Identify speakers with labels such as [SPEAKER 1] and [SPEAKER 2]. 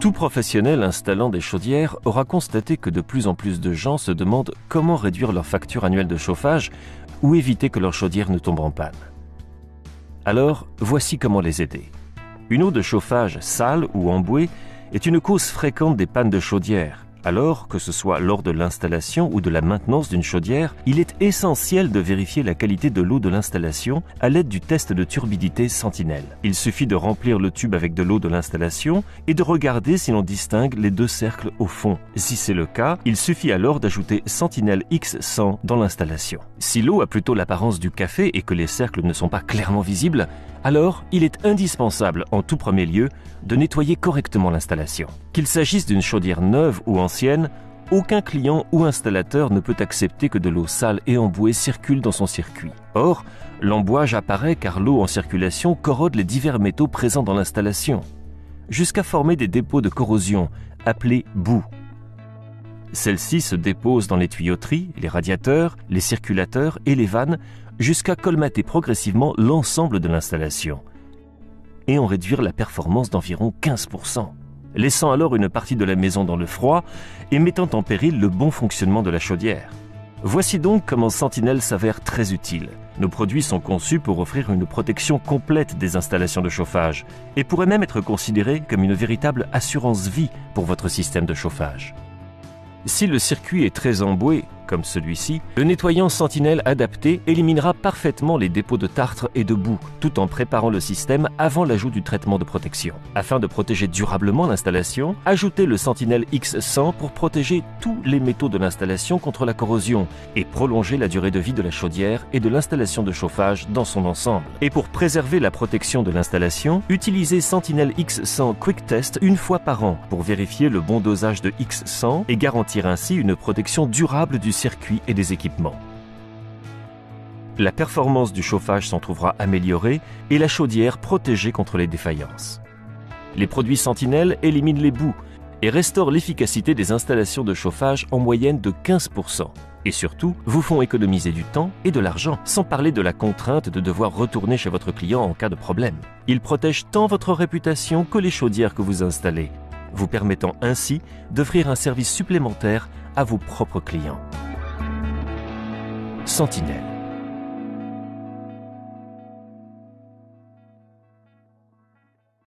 [SPEAKER 1] Tout professionnel installant des chaudières aura constaté que de plus en plus de gens se demandent comment réduire leur facture annuelle de chauffage ou éviter que leur chaudière ne tombe en panne. Alors, voici comment les aider. Une eau de chauffage sale ou embouée est une cause fréquente des pannes de chaudière. Alors, que ce soit lors de l'installation ou de la maintenance d'une chaudière, il est essentiel de vérifier la qualité de l'eau de l'installation à l'aide du test de turbidité Sentinel. Il suffit de remplir le tube avec de l'eau de l'installation et de regarder si l'on distingue les deux cercles au fond. Si c'est le cas, il suffit alors d'ajouter Sentinel X100 dans l'installation. Si l'eau a plutôt l'apparence du café et que les cercles ne sont pas clairement visibles, alors il est indispensable en tout premier lieu de nettoyer correctement l'installation. Qu'il s'agisse d'une chaudière neuve ou ancienne, aucun client ou installateur ne peut accepter que de l'eau sale et embouée circule dans son circuit. Or, l'embouage apparaît car l'eau en circulation corrode les divers métaux présents dans l'installation, jusqu'à former des dépôts de corrosion, appelés boue. Celle-ci se dépose dans les tuyauteries, les radiateurs, les circulateurs et les vannes, jusqu'à colmater progressivement l'ensemble de l'installation et en réduire la performance d'environ 15%, laissant alors une partie de la maison dans le froid et mettant en péril le bon fonctionnement de la chaudière. Voici donc comment Sentinel s'avère très utile. Nos produits sont conçus pour offrir une protection complète des installations de chauffage et pourraient même être considérés comme une véritable assurance vie pour votre système de chauffage. Si le circuit est très emboué, comme celui-ci, le nettoyant Sentinel adapté éliminera parfaitement les dépôts de tartre et de boue, tout en préparant le système avant l'ajout du traitement de protection. Afin de protéger durablement l'installation, ajoutez le Sentinel X100 pour protéger tous les métaux de l'installation contre la corrosion et prolonger la durée de vie de la chaudière et de l'installation de chauffage dans son ensemble. Et pour préserver la protection de l'installation, utilisez Sentinel X100 Quick Test une fois par an pour vérifier le bon dosage de X100 et garantir ainsi une protection durable du circuit et des équipements. La performance du chauffage s'en trouvera améliorée et la chaudière protégée contre les défaillances. Les produits Sentinel éliminent les boues et restaurent l'efficacité des installations de chauffage en moyenne de 15%. Et surtout, vous font économiser du temps et de l'argent, sans parler de la contrainte de devoir retourner chez votre client en cas de problème. Ils protègent tant votre réputation que les chaudières que vous installez, vous permettant ainsi d'offrir un service supplémentaire à vos propres clients. Sentinel.